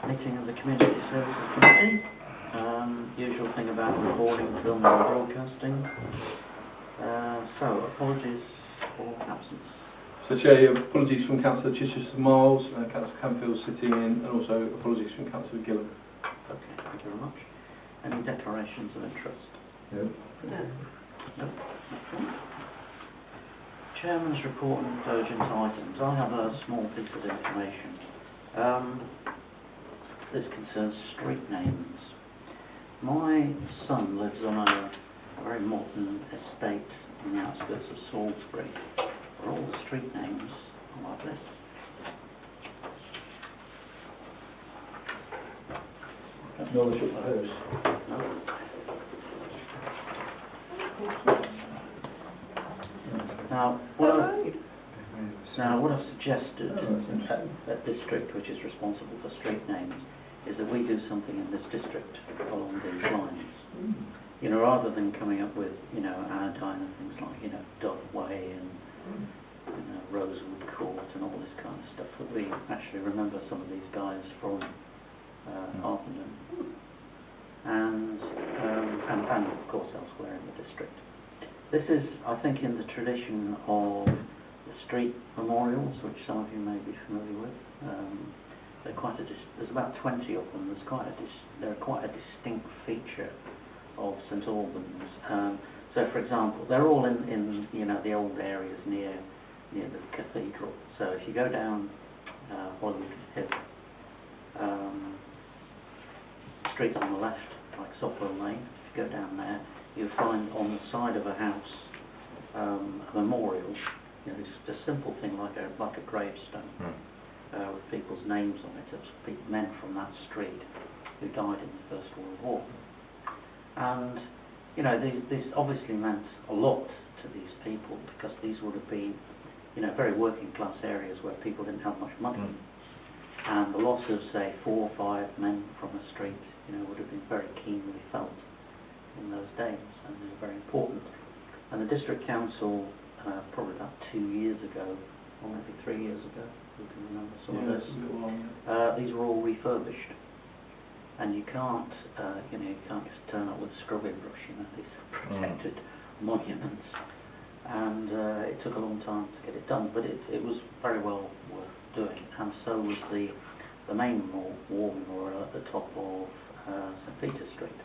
Meeting of the Community Services Committee. Usual thing about recording, filming and broadcasting. So, apologies for absence. So, Chair, apologies from Councillor Chichester Miles, Councillor Canfield sitting in, and also apologies from Councillor Gillam. Okay, thank you very much. Any declarations of interest? No. No. No. Okay. Chairman's report and urgent items. I have a small piece of information. This concerns street names. My son lives on a very modern estate in the outskirts of Salisbury, where all the street names are like this. Acknowledge it first. No. Now, what I've suggested at district, which is responsible for street names, is that we do something in this district along these lines. You know, rather than coming up with, you know, anodyne and things like, you know, Dove Way and, you know, Rosewood Court and all this kind of stuff, that we actually remember some of these guys from Harpenden and of course elsewhere in the district. This is, I think, in the tradition of the street memorials, which some of you may be familiar with. They're quite there's about 20 of them. They're quite a distinct feature of St Albans. So, for example, they're all in you know, the old areas near the cathedral. So if you go down Hollywood Hill, street on the left, like Sopwell Lane, if you go down there, you'll find on the side of a house a memorial. You know, just a simple thing like a gravestone with people's names on it of men from that street who died in the First World War. And you know, this obviously meant a lot to these people, because these would have been, you know, very working class areas where people didn't have much money. And the loss of, say, 4 or 5 men from a street, you know, would have been very keenly felt in those days, and they were very important. And the district council, probably about 2 years ago, or maybe 3 years ago, you can remember some of those. These were all refurbished, and you can't, you know, you can't just turn up with a scrubbing brush. You know, these are protected monuments, and it took a long time to get it done, but it was very well worth doing. And so was the main war memorial at the top of St Peter Street.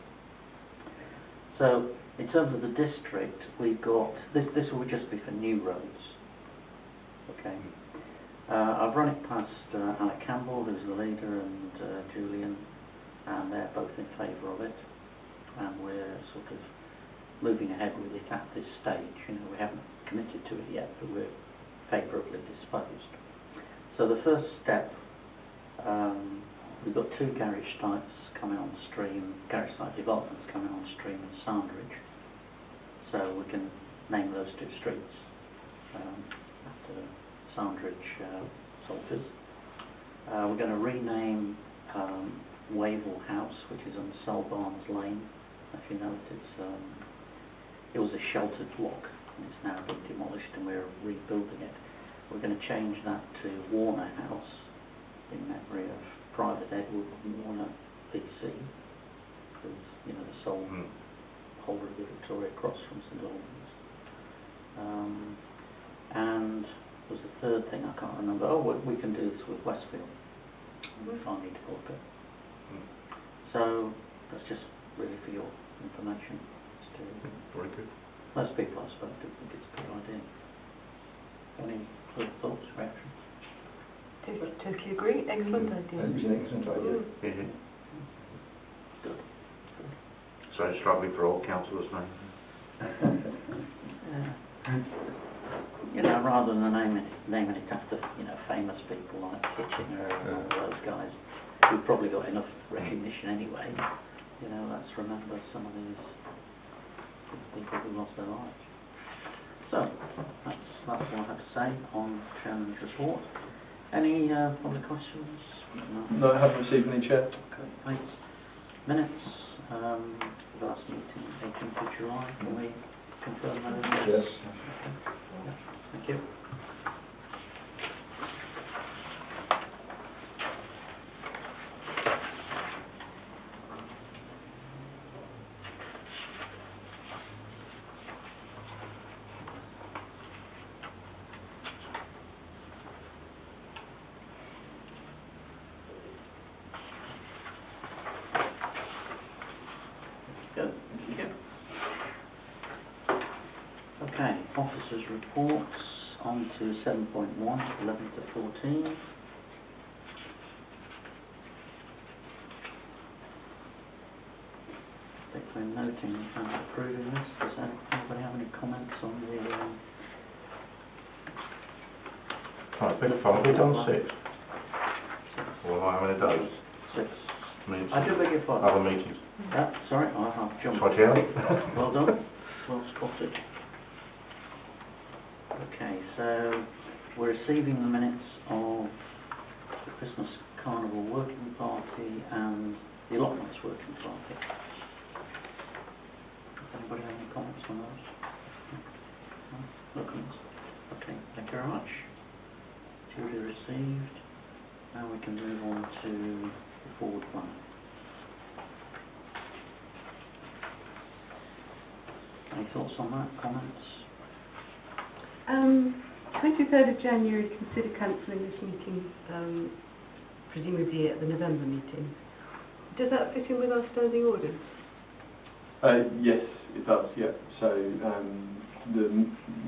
So, in terms of the district, we've got, this will just be for new roads, okay. I've run it past Alec Campbell, who's the leader, and Julian, and they're both in favour of it, and we're sort of moving ahead with it at this stage. You know, we haven't committed to it yet, but we're favourably disposed. So the first step, we've got 2 garage sites coming on stream, garage site developments coming on stream in Sandridge. So we can name those 2 streets after Sandridge Salters. We're going to rename Wavell House, which is on Selbarns Lane. If you know it was a sheltered block, and it's now been demolished, and we're rebuilding it. We're going to change that to Warner House, in memory of Private Edward Warner PC, who's, you know, the sole holder of the Victoria Cross from St Albans. And was the third thing, I can't remember. Oh, we can do this with Westfield. If I need to put it. So that's just really for your information. Very good. Most people I spoke to think it's a good idea. Any thoughts, reactions? Totally agree. Excellent idea. It was an excellent idea. Good. So struggling for all councillors now. You know, rather than naming it after, you know, famous people like Kitchener and all those guys, we've probably got enough recognition anyway. You know, let's remember some of these people who lost their lives. So, that's all I have to say on Chairman's report. Any public questions? No, I haven't received any, Chair. Okay, thanks. Minutes, the last meeting, 18th of July, can we confirm those? Yes. Okay. Thank you. Officers' reports, on to 7.1, 11 to 14. I think we're noting and approving this. Does anybody have any comments on the... Right, bit of fun. Bit on 6. Or how many days? 6. Meetings. I do beg your pardon. Other meetings. Sorry, I've jumped. Sorry, Jerry. Well done. Well spotted. Okay, so we're receiving the minutes of the Christmas Carnival Working Party and the Allotments Working Party. Does anybody have any comments on those? No? No comments? Okay, thank you very much. Duly received. Now we can move on to the forward plan. Any thoughts on that? Comments? 23rd of January, consider cancelling this meeting, presumably at the November meeting. Does that fit in with our standing orders? Yes, it does, yeah. So the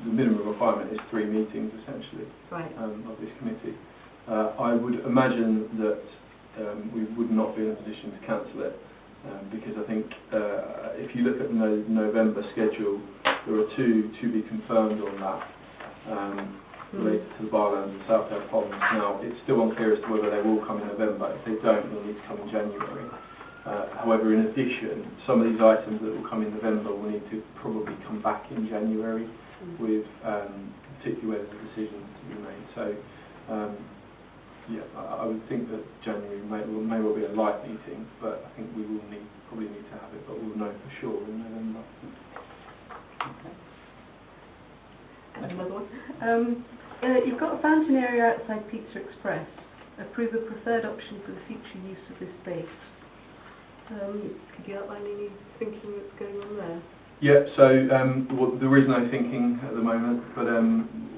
minimum requirement is 3 meetings, essentially, Right. of this committee. I would imagine that we would not be in a position to cancel it, because I think if you look at the November schedule, there are 2 to be confirmed on that, related to the Barlands and Southdale Ponds. Now, it's still unclear as to whether they will come in November. If they don't, they'll need to come in January. However, in addition, some of these items that will come in November will need to probably come back in January, with particularly where there's a decision to be made. So, yeah, I would think that January may well be a light meeting, but I think we will probably need to have it, but we'll know for sure in November. Okay. Another one. You've got a fountain area outside Pizza Express. Approve a preferred option for the future use of this space. Could you outline any thinking that's going on there? Yeah, so there is no thinking at the moment, but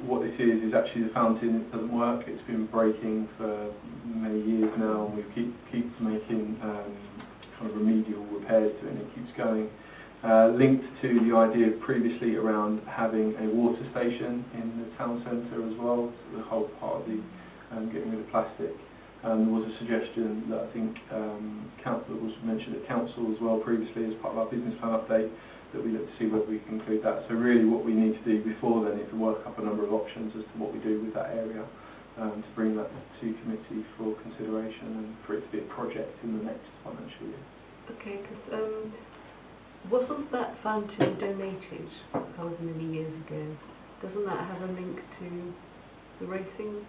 what this is actually the fountain. It doesn't work. It's been breaking for many years now, and we keep making kind of remedial repairs to it, and it keeps going. Linked to the idea previously around having a water station in the town centre as well, so the whole part of the getting rid of plastic. There was a suggestion that I think council was mentioned at council as well previously as part of our business plan update, that we look to see whether we can include that. So really what we need to do before then is to work up a number of options as to what we do with that area, to bring that to committee for consideration and for it to be a project in the next financial year. Okay, because wasn't that fountain donated however many years ago? Doesn't that have a link to the racing?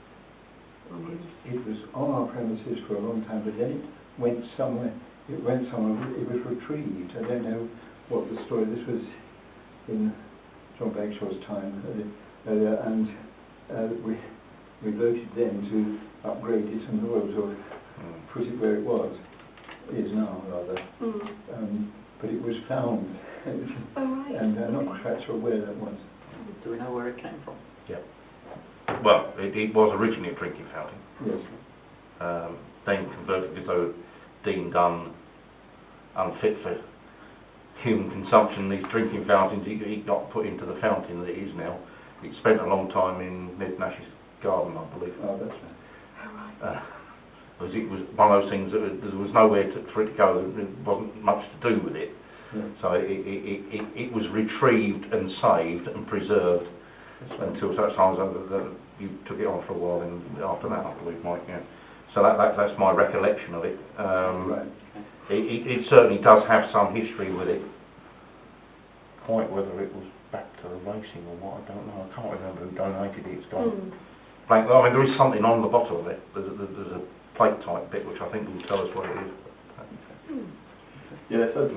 It was on our premises for a long time, but then it went somewhere. It was retrieved. I don't know what the story. This was in John Bagshaw's time, and we voted then to upgrade it, and the Royal sort of put it where it was. It is now, rather. But it was found, right. and I'm not quite sure where that was. Do we know where it came from? Yeah. Well, it was originally a drinking fountain. Yes. Then converted because they were deemed unfit for human consumption. These drinking fountains, it got put into the fountain that it is now. It spent a long time in Ned Nash's garden, I believe. Oh, that's right. Because it was one of those things that there was nowhere for it to go. There wasn't much to do with it. Yeah. So it was retrieved and saved and preserved until such times that you took it on for a while, and after that, I believe, Mike. Yeah. So that's my recollection of it. Right. It certainly does have some history with it. Quite whether it was back to the racing or what, I don't know. I can't remember who donated it. It's gone blank. I mean, there is something on the bottom of it. There's a plate type bit which I think will tell us what it is. Yeah, so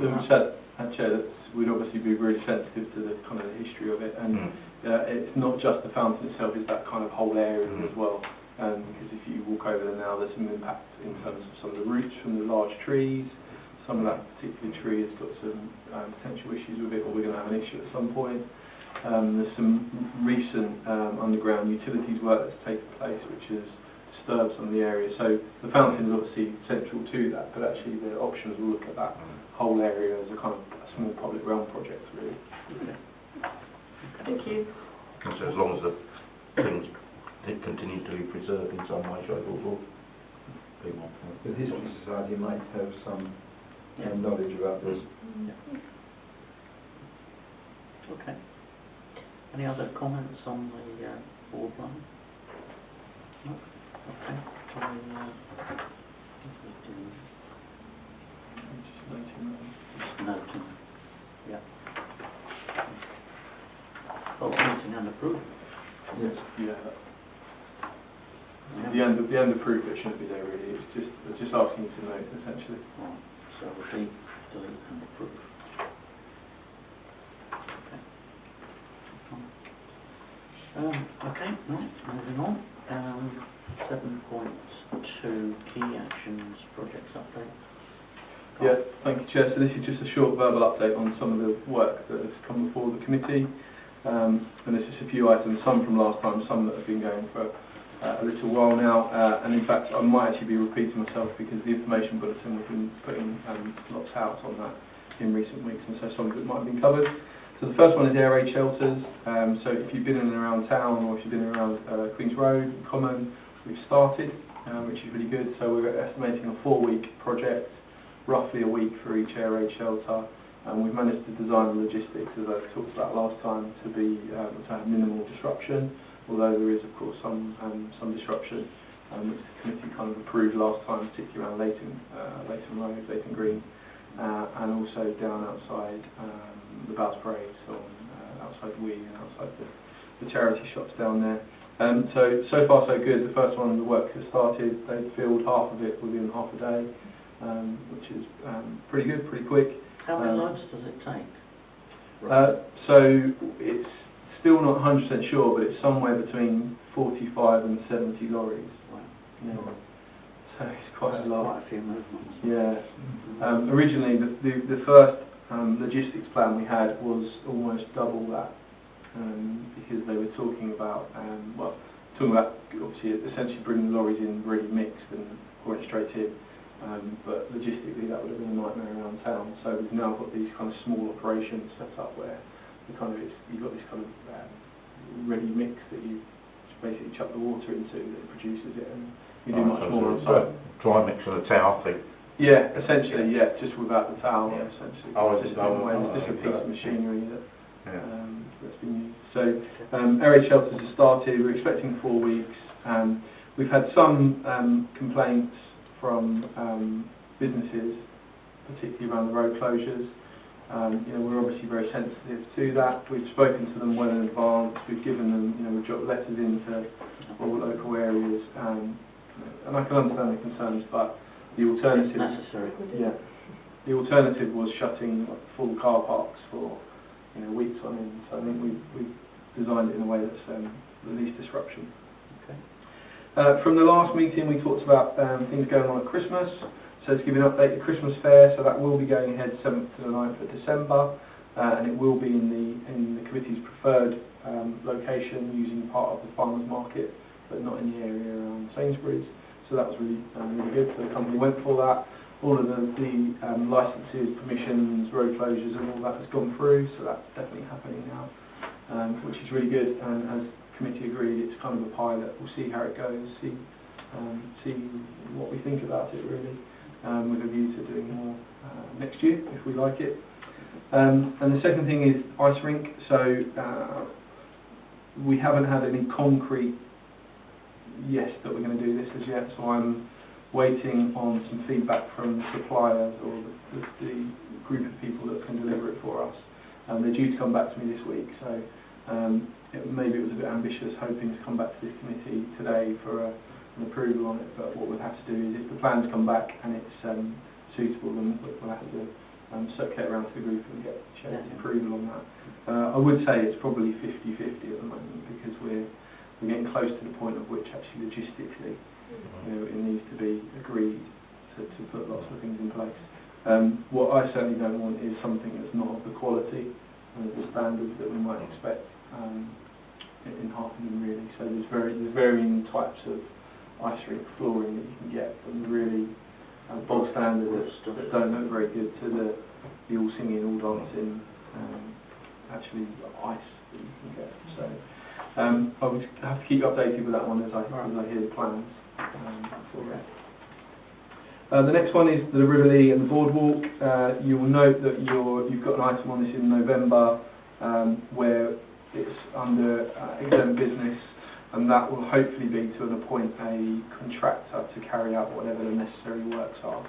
Chair, we'd obviously be really sensitive to the kind of the history of it, and it's not just the fountain itself; it's that kind of whole area as well. Because if you walk over there now, there's some impact in terms of some of the roots from the large trees. Some of that particular tree has got some potential issues with it, or we're going to have an issue at some point. There's some recent underground utilities work that's taken place, which has disturbed some of the area. So the fountain is obviously central to that, but actually the options will look at that whole area as a kind of a small public realm project, really. Okay. Thank you. And so as long as the things continue to be preserved in some way, shape or form, be my point. The History Society might have some knowledge about this. Okay. Any other comments on the board plan? No? Okay. Noting. Yeah. Oh, noting and approval. Yes. Yeah. The end of proof it shouldn't be there really. It's just asking you to note essentially. Right. So delete and approve. Okay, right, moving on. 7.2 key actions, projects update. Yeah, thank you, Chair. So this is just a short verbal update on some of the work that has come before the committee. And there's just a few items, some from last time, some that have been going for a little while now. And in fact, I might actually be repeating myself because the information bulletin we've been putting lots out on that in recent weeks, and so some of it might have been covered. So the first one is air raid shelters. So if you've been in and around town, or if you've been around Queen's Road, Common, we've started, which is really good. So we're estimating a 4-week project, roughly a week for each air raid shelter. And we've managed to design the logistics, as I talked about last time, to have minimal disruption, although there is, of course, some disruption, which the committee kind of approved last time, particularly around Leighton Road, Leighton Green, and also down outside the Bowes Parade, outside Wee and outside the charity shops down there. So far so good. The first one, the work has started. They've filled half of it within half a day, which is pretty good, pretty quick. How many loads does it take? So it's still not 100% sure, but it's somewhere between 45 and 70 lorries. Wow. Yeah. So it's quite a lot. Quite a few movements. Yeah. Originally, the first logistics plan we had was almost double that, because they were talking about obviously essentially bringing the lorries in really mixed and pouring straight in. But logistically that would have been a nightmare around town. So we've now got these kind of small operations set up where you've got this kind of ready mix that you basically chuck the water into that produces it, and you do much more on site. Dry mix of the towel thing. Yeah, essentially, yeah, just without the towel, Yeah. essentially. It's just a piece of machinery that's been used. So air raid shelters have started. We're expecting 4 weeks. We've had some complaints from businesses, particularly around the road closures. We're obviously very sensitive to that. We've spoken to them well in advance. We've given them, we've dropped letters into all local areas, and I can understand the concerns, but the alternative, necessary. yeah, the alternative was shutting full car parks for weeks on end. So I think we've designed it in a way that's the least disruption. Okay. From the last meeting, we talked about things going on at Christmas. So to give you an update, the Christmas fair, so that will be going ahead 7th to the 9th of December, and it will be in the committee's preferred location, using part of the farmers market, but not in the area around Sainsbury's. So that was really good. So the company went for that. All of the licences, permissions, road closures, and all that has gone through. So that's definitely happening now, which is really good. And as committee agreed, it's kind of a pilot. We'll see how it goes. See what we think about it really. With a view to doing more next year if we like it. And the second thing is ice rink. So we haven't had any concrete yes that we're going to do this as yet. So I'm waiting on some feedback from suppliers or the group of people that can deliver it for us. They're due to come back to me this week. So maybe it was a bit ambitious hoping to come back to this committee today for an approval on it, but what we'll have to do is if the plans come back and it's suitable, then we'll have to circulate around to the group and get chair's approval on that. I would say it's probably 50-50 at the moment, because we're getting close to the point of which actually logistically it needs to be agreed to put lots of things in place. What I certainly don't want is something that's not of the quality and the standards that we might expect in Harpenden really. So there's varying types of ice rink flooring that you can get, from the really bog standard that don't look very good to the all singing, all dancing, actually ice that you can get. So I would have to keep you updated with that one as I hear the plans for that. The next one is the River Lee and the Boardwalk. You will note that you've got an item on this in November where it's under exempt business, and that will hopefully be to appoint a contractor to carry out whatever the necessary works are.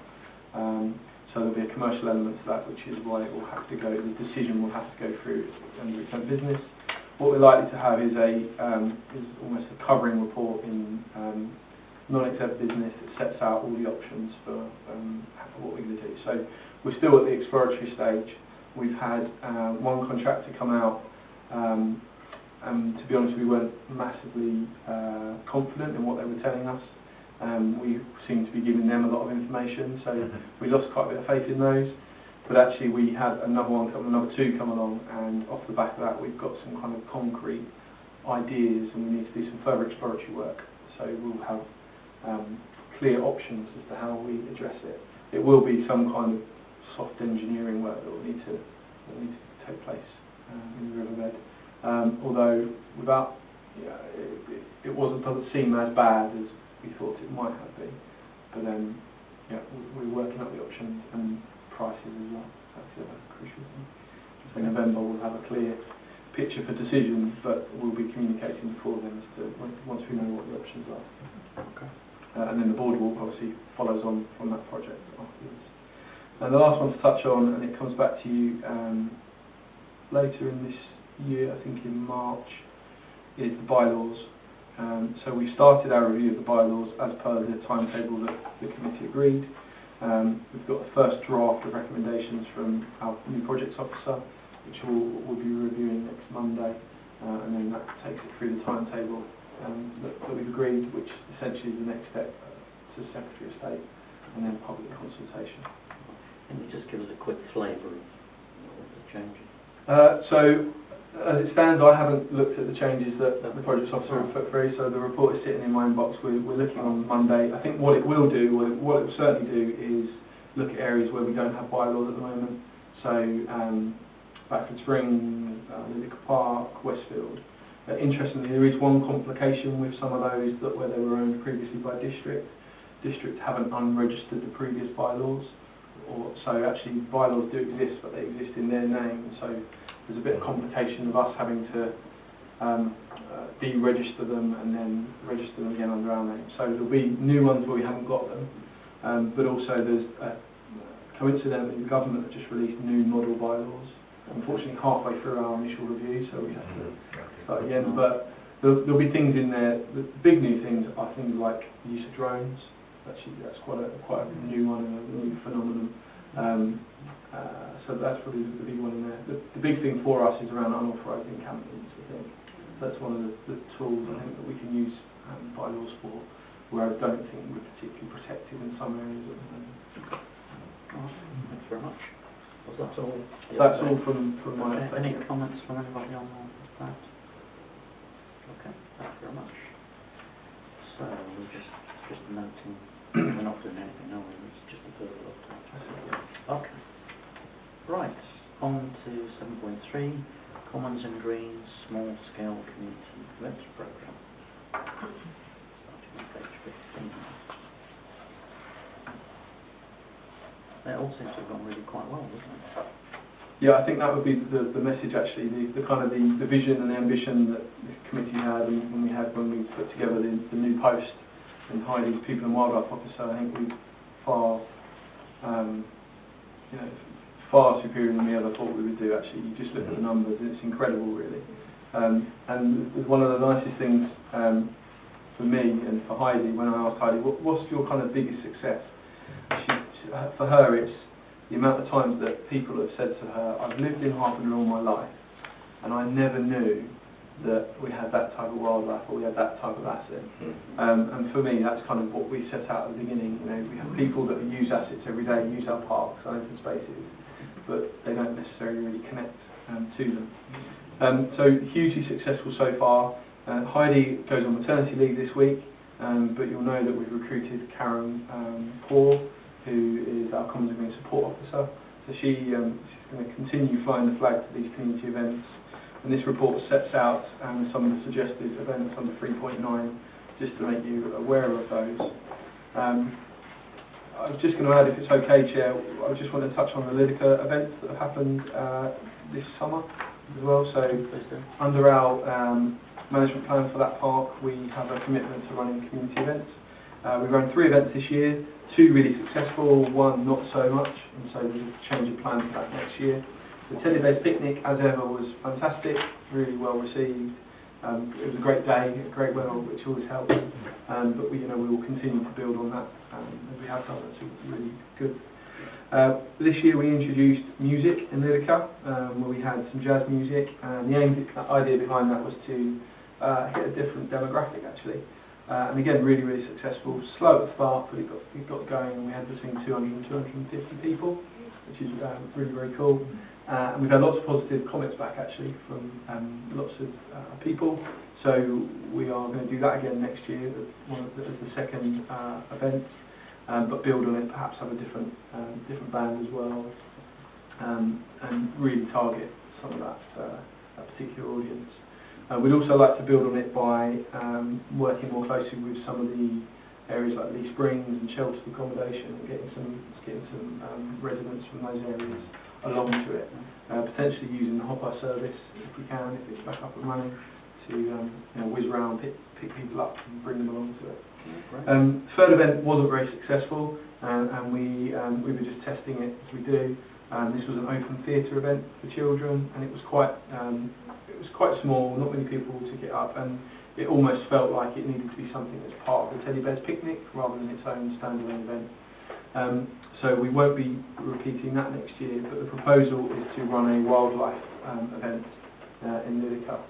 So there'll be a commercial element to that, which is why it will have to go, the decision will have to go through under exempt business. What we're likely to have is is almost a covering report in non-exempt business that sets out all the options for what we're going to do. So we're still at the exploratory stage. We've had one contractor come out, and to be honest, we weren't massively confident in what they were telling us. We seemed to be giving them a lot of information, so we lost quite a bit of faith in those. But actually, we had another two come along, and off the back of that, we've got some kind of concrete ideas, and we need to do some further exploratory work. So we'll have clear options as to how we address it. It will be some kind of soft engineering work that will need to take place in the riverbed. Although without, doesn't seem as bad as we thought it might have been. But we're working up the options and prices as well. That's the other crucial thing. So in November we'll have a clear picture for decisions, but we'll be communicating before then as to once we know what the options are. Okay. And then the boardwalk obviously follows on from that project afterwards. And the last one to touch on, and it comes back to you later in this year, I think in March, is the bylaws. So we started our review of the bylaws as per the timetable that the committee agreed. We've got the first draft of recommendations from our new projects officer, which we'll be reviewing next Monday, and then that takes it through the timetable that we've agreed, which essentially is the next step to Secretary of State, and then public consultation. Can you just give us a quick flavour of the changes? So, as it stands, I haven't looked at the changes that the projects officer has put through, so the report is sitting in my inbox. We're looking on Monday. I think what it will do, what it will certainly do, is look at areas where we don't have bylaws at the moment. So, Backford Spring, Lillica Park, Westfield. Interestingly, there is one complication with some of those where they were owned previously by district. District haven't unregistered the previous bylaws, so actually bylaws do exist, but they exist in their name. So there's a bit of complication of us having to deregister them and then register them again under our name. So there'll be new ones where we haven't got them, but also there's coincidentally the government have just released new model bylaws. Unfortunately, halfway through our initial review, so we have to start again. But there'll be things in there. The big new things are things like the use of drones. Actually, that's quite a new one and a new phenomenon. So that's probably the big one in there. The big thing for us is around unauthorised encampments, I think. That's one of the tools I think that we can use bylaws for, where I don't think we're particularly protected in some areas at the moment. Thanks very much. Was that all? That's all from my update. Any comments from anybody on that? Okay, thanks very much. So we're just noting, we're not doing anything, are we? It's just a verbal update. Okay. Right, on to 7.3, Commons and Greens Small Scale Community Events Programme. Starting on page 15. It all seems to have gone really quite well, doesn't it? Yeah, I think that would be the message actually, the kind of the vision and the ambition that the committee had and when we put together the new post and Heidi's People and Wildlife Officer. I think we far superior than we ever thought we would do actually. You just look at the numbers and it's incredible really. And one of the nicest things for me and for Heidi, when I asked Heidi, what's your kind of biggest success? For her, it's the amount of times that people have said to her, I've lived in Harpenden all my life and I never knew that we had that type of wildlife or we had that type of asset. And for me, that's kind of what we set out at the beginning. You know, we have people that use assets every day, use our parks and open spaces, but they don't necessarily really connect to them. So hugely successful so far. Heidi goes on maternity leave this week, but you'll know that we've recruited Karen Paul, who is our Commons and Green Support Officer. So she's going to continue flying the flag to these community events. and this report sets out some of the suggested events under 3.9, just to make you aware of those. I was just going to add, if it's okay, Chair, I just want to touch on the Lydica events that have happened this summer as well. So under our management plan for that park, we have a commitment to running community events. We've run 3 events this year, 2 really successful, 1 not so much, and so there's a change of plan for that next year. The Teddy-Bears picnic, as ever, was fantastic, really well received. It was a great day, great weather, which always helps. But we will continue to build on that, as we have done. That's really good. This year we introduced music in Lydica, where we had some jazz music, and the idea behind that was to hit a different demographic, actually. And again, really, really successful. Slow at the start, but it got going, and we had between 200 and 250 people, which is really, very cool. And we've had lots of positive comments back, actually, from lots of people. So we are going to do that again next year as the second event, but build on it, perhaps have a different band as well, and really target some of that particular audience. We'd also like to build on it by working more closely with some of the areas like Lee Springs and sheltered accommodation, and getting some residents from those areas along to it. Potentially using the hopper service if we can, if it's back up and running, to whiz round, pick people up and bring them along to it. Third event wasn't very successful, and we were just testing it as we do. This was an open theatre event for children, and it was quite small. Not many people took it up, and it almost felt like it needed to be something that's part of the Teddy Bears picnic rather than its own standalone event. So we won't be repeating that next year, but the proposal is to run a wildlife event in Lydica,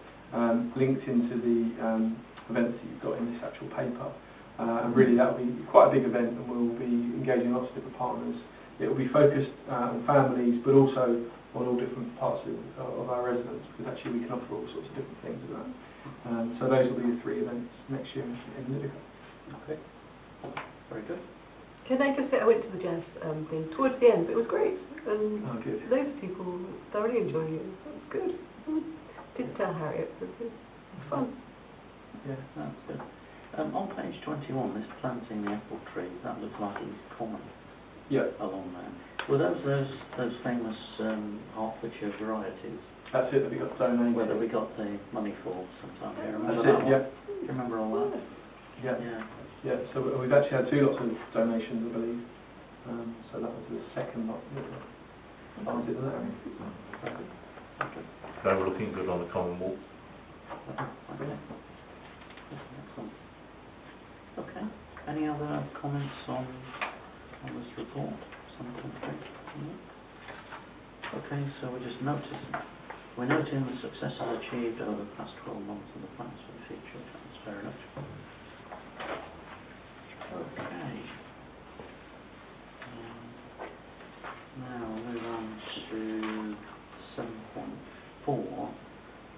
linked into the events that you've got in this actual paper. And really that will be quite a big event, and we'll be engaging lots of different partners. It will be focused on families, but also on all different parts of our residents, because actually we can offer all sorts of different things with that. So those will be the 3 events next year in Lydica. Okay, very good. Can I just say, I went to the jazz thing towards the end, but it was great, and good. loads of people thoroughly enjoying it. That's good. Didn't tell Harriet, but it was fun. Yeah, that's good. On page 21, this planting the apple trees, that looks like it's common. Yeah. Along there. Were those famous Hertfordshire varieties? That's it that we got donated. Whether we got the money for sometime. Do you remember That's that it, yeah. Do you remember all that? Yeah. Yeah. Yeah, so we've actually had 2 lots of donations, I believe. So that was the second lot. Oh, was it that? Okay. They were looking good on the common walk. Okay. Excellent. Okay. Any other comments on this report? Something to think? Okay, so we're noting the successes achieved over the past 12 months and the plans for the future. That's fair enough. Okay. Now we'll move on to 7.4,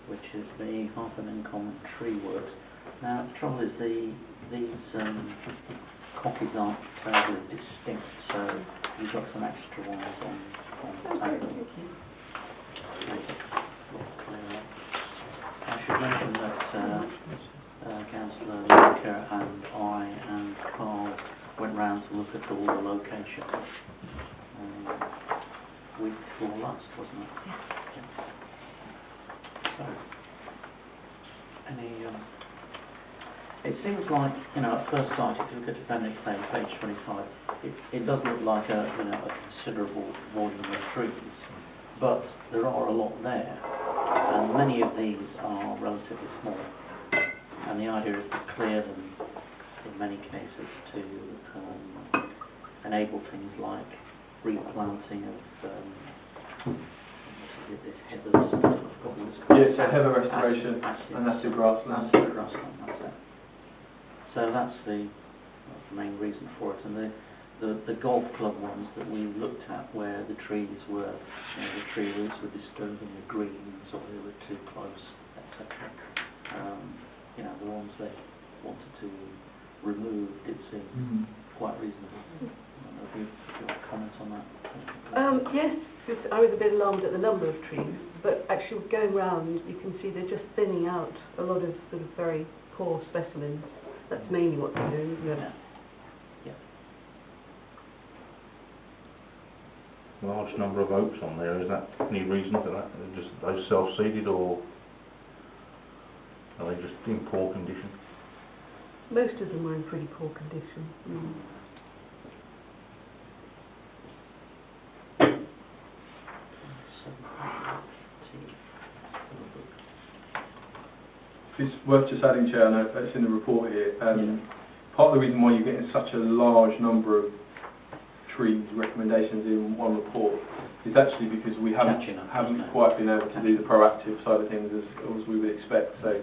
which is the Harpenden Common Tree Works. Now, the trouble is these copies aren't terribly distinct, so you've got some extra ones on the table. Make it look clearer. I should mention that Councillor Linker and I and Carl went round to look at all the locations week before last, wasn't it? Yeah. So, it seems like, at first sight, if you look at appendix A, page 25, it does look like a considerable volume of trees, but there are a lot there, and many of these are relatively small. And the idea is to clear them in many cases to enable things like replanting of this heather stuff. I've got what it's called. Yeah, so heather restoration and acid grassland. Acid grassland, that's it. So that's the main reason for it. And the golf club ones that we looked at, where the trees were, the tree roots were disturbing the greens, or they were too close, etc. The ones they wanted to remove did seem quite reasonable. I don't know if you want to comment on that. Yes, 'cause I was a bit alarmed at the number of trees, but actually going round, you can see they're just thinning out a lot of sort of very poor specimens. That's mainly what they're doing, isn't it? Yeah. Large number of oaks on there, is that any reason for that? Are they just those self-seeded, or are they just in poor condition? Most of them are in pretty poor condition. It's worth just adding, Chair, I know it's in the report here, part of the reason why you're getting such a large number of trees recommendations in one report is actually because we haven't quite been able to do the proactive side of things as we would expect. So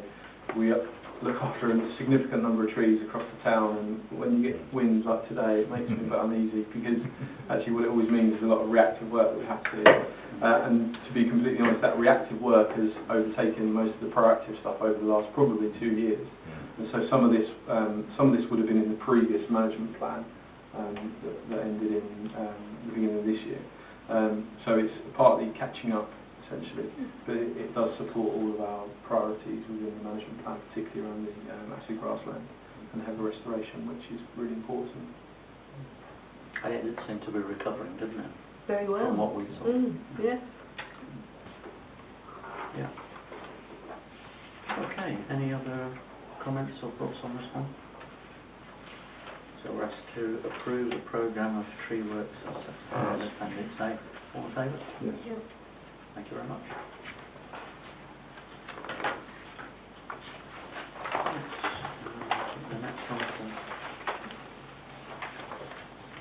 we look after a significant number of trees across the town, and when you get winds like today, it makes me a bit uneasy, because actually what it always means is a lot of reactive work that we have to do. And to be completely honest, that reactive work has overtaken most of the proactive stuff over the last probably 2 years. And so some of this would have been in the previous management plan that ended in the beginning of this year. So it's partly catching up, essentially, but it does support all of our priorities within the management plan, particularly around the massive grassland and heather restoration, which is really important. And it did seem to be recovering, didn't it? Very well. From what we saw. Yeah. Yeah. Okay, any other comments or thoughts on this one? So we're asked to approve the programme of tree works as set out in Appendix A. All in favour? Yes. Yeah. Thank you very much. The next item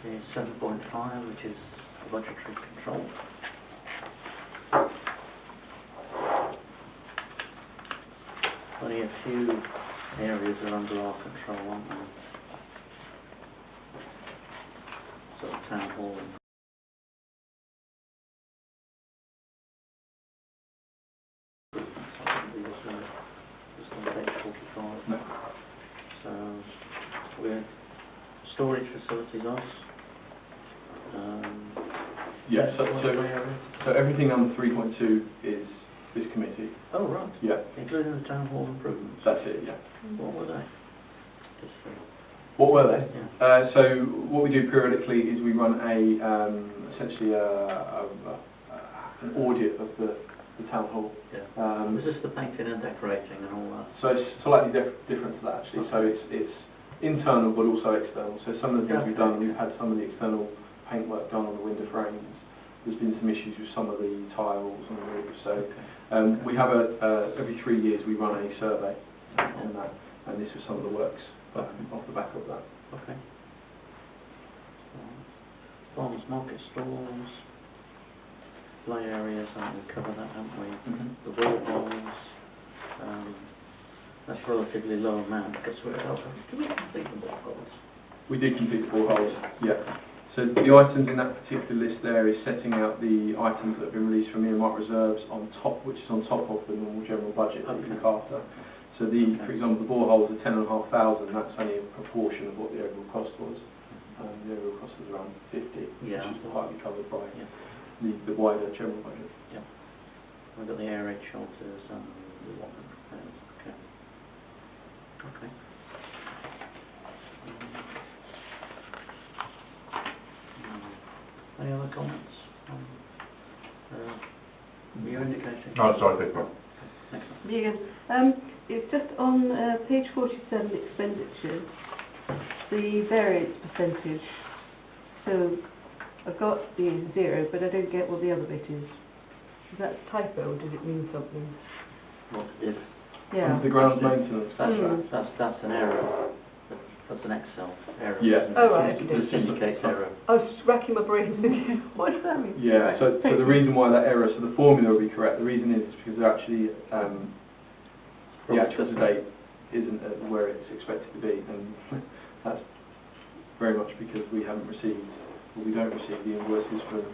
is 7.5, which is budgetary control. Only a few areas are under our control, aren't they? So town hall. Just on page 45. No. So we're storage facilities us. Yeah, so everything under 3.2 is this committee. Oh, right. Yeah. Including the town hall improvements. That's it, yeah. What were they? Just What were they? yeah. So what we do periodically is we run essentially an audit of the town hall. Yeah. Was this the painting and decorating and all that? So it's slightly different to that, actually. So it's internal but also external. So some of the things we've done, we've had some of the external paintwork done on the window frames. There's been some issues with some of the tiles on the roof. So we have every 3 years we run a survey on that, and this was some of the works off the back of that. Okay. Farmers market stalls, play areas, we've covered that, haven't we? The boreholes, that's relatively low amount because do we complete the boreholes? We did complete the boreholes, yeah. So the items in that particular list there is setting out the items that have been released from earmarked reserves on top, which is on top of the normal general budget that we look after. So for example, the boreholes are 10,500, that's only a proportion of what the overall cost was. The overall cost was around 50, which is partly covered by the wider general budget. Yeah. We've got the air raid shelters and the water repairs. Okay. Okay. Any other comments? Were you indicating? No, sorry, big one. Excellent. Me again. It's just on page 47, expenditures, the variance percentage. So I've got the 0, but I don't get what the other bit is. Is that a typo, or does it mean something? What is? Yeah. The grounds maintenance. That's right. That's an error. That's an Excel error. Yeah. Oh, right. It just indicates error. I was just racking my brains thinking, what does that mean? Yeah, so the reason why that error, so the formula will be correct, the reason is because they're actually, the actual date isn't at where it's expected to be, and that's very much because we haven't received, or we don't receive the invoices from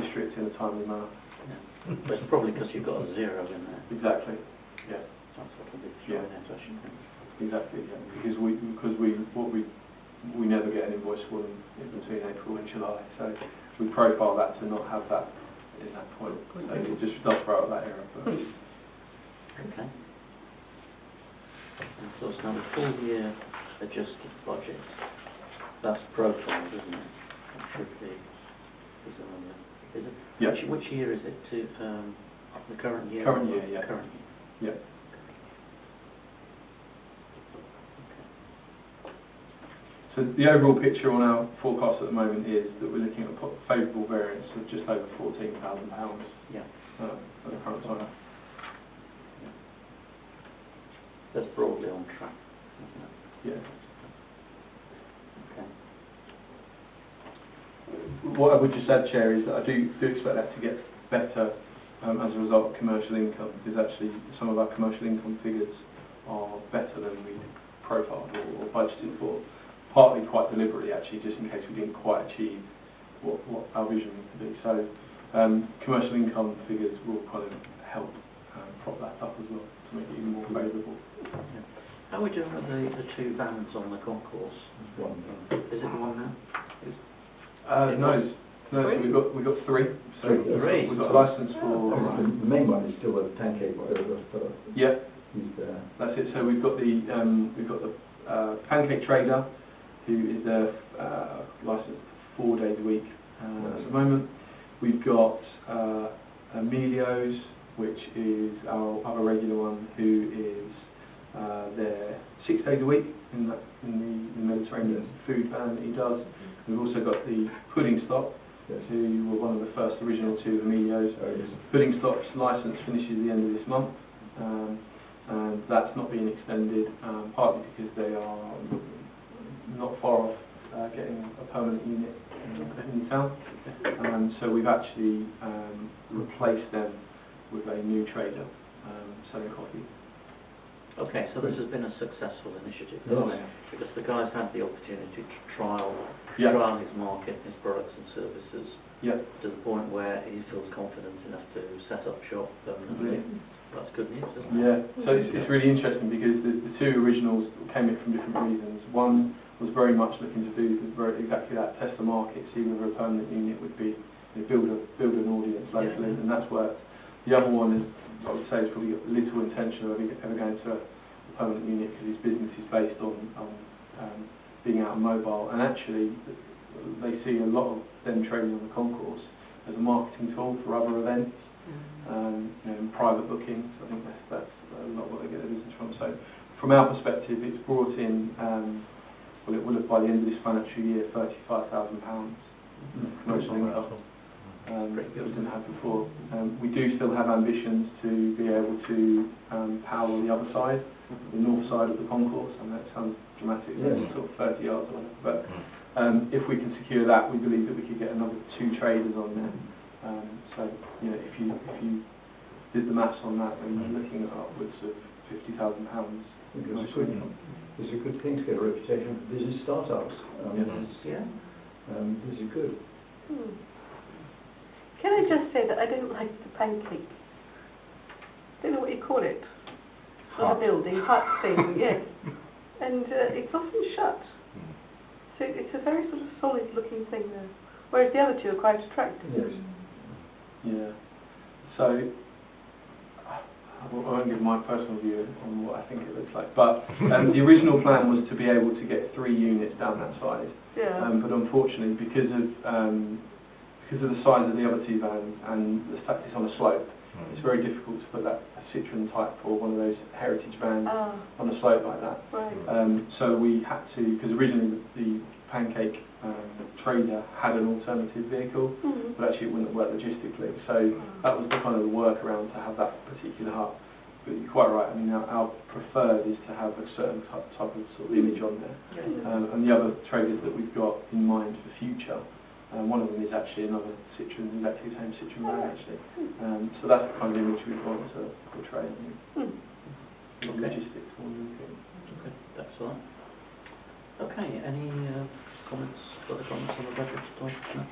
districts in a timely manner. Yeah. But it's probably because you've got a 0 in there. Exactly, yeah. That's what will be thrown in, I should think. Exactly, yeah. Because we never get an invoice for them in between April and July, so we profile that to not have that in that point. So it just does throw out that error. But Okay. And of course, now the full year adjusted budget, that's profiled, isn't it? That should be, is it? Yeah. Which year is it to, the current year? Current year, yeah. Current year. yeah. So the overall picture on our forecast at the moment is that we're looking at a favourable variance of just over £14,000 Yeah. at the current time. That's broadly on track, isn't it? Yeah. Okay. What I would just add, Chair, is that I do expect that to get better as a result of commercial income, because actually some of our commercial income figures are better than we profiled or budgeted for, partly quite deliberately actually, just in case we didn't quite achieve what our vision was to be. So commercial income figures will kind of help prop that up as well, to make it even more favourable. Yeah. How are we doing with the two vans on the concourse? One. Is it one now? No, so we've got three. So Three. we've got a licence for. The main one is still a pancake, whatever. Yeah, He's there. that's it. So we've got the pancake trader, who is licensed 4 days a week at the moment. We've got Emilio's, which is our other regular one, who is there 6 days a week in the Mediterranean food van that he does. We've also got the Pudding Stop, who were one of the first original two Emilio's. Pudding Stop's licence finishes at the end of this month, and that's not being extended, partly because they are not far off getting a permanent unit in town. So we've actually replaced them with a new trader selling coffee. Okay, so this has been a successful initiative, Yes. because the guys had the opportunity to trial his market, his products and services, Yeah. to the point where he feels confident enough to set up shop permanently. That's good news, isn't it? Yeah, so it's really interesting because the two originals came in from different reasons. One was very much looking to do exactly that, test the market, see whether a permanent unit would be, build an audience locally, and that's worked. The other one is, I would say, has probably got little intention of ever going to a permanent unit, because his business is based on being out and mobile, and actually they see a lot of them trading on the concourse as a marketing tool for other events, and private bookings. I think that's a lot what they get their business from. So from our perspective, it's brought in, well, it will have by the end of this financial year, £35,000 commercial income. That we didn't have before. We do still have ambitions to be able to power the other side, the north side of the concourse, and that sounds dramatic, sort of 30 yards on it, but if we can secure that, we believe that we could get another 2 traders on there. So, if you did the maths on that, then you're looking at upwards of £50,000. It's a good thing to get a reputation for business startups. This is good. Can I just say that I don't like the pancake, don't know what you call it, not a building, hut thing, yes. And it's often shut. So it's a very sort of solid looking thing there. Whereas the other two are quite attractive. Yes. Yeah. So, I won't give my personal view on what I think it looks like, but the original plan was to be able to get 3 units down that side. Yeah. But unfortunately, because of the size of the other 2 vans and the fact it's on a slope, it's very difficult to put that Citroen type or one of those heritage vans on a slope like that. Right. So we had to, because originally the pancake trader had an alternative vehicle, but actually it wouldn't work logistically. So that was the kind of the workaround to have that particular hut. But you're quite right. I mean, our preferred is to have a certain type of sort of image on there. And the other traders that we've got in mind for future, one of them is actually another Citroen, exactly the same Citroen van actually. So that's the kind of image we want to portray. Logistics more than anything. Okay, that's fine. Okay, any comments, further comments on the budget at all? No?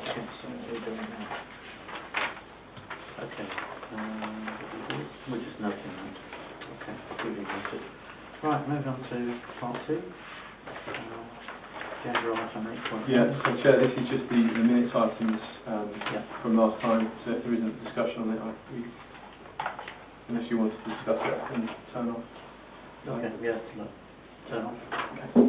Okay, so we're doing that. Okay, we're just noting that. Okay, duly noted. Right, moving on to part 2. agenda item 8.1. Yeah, so Chair, this is just the minutes items Yeah. from last time, so if there isn't discussion on it, unless you wanted to discuss it, I can turn off. Okay, yeah, look, turn off. Okay.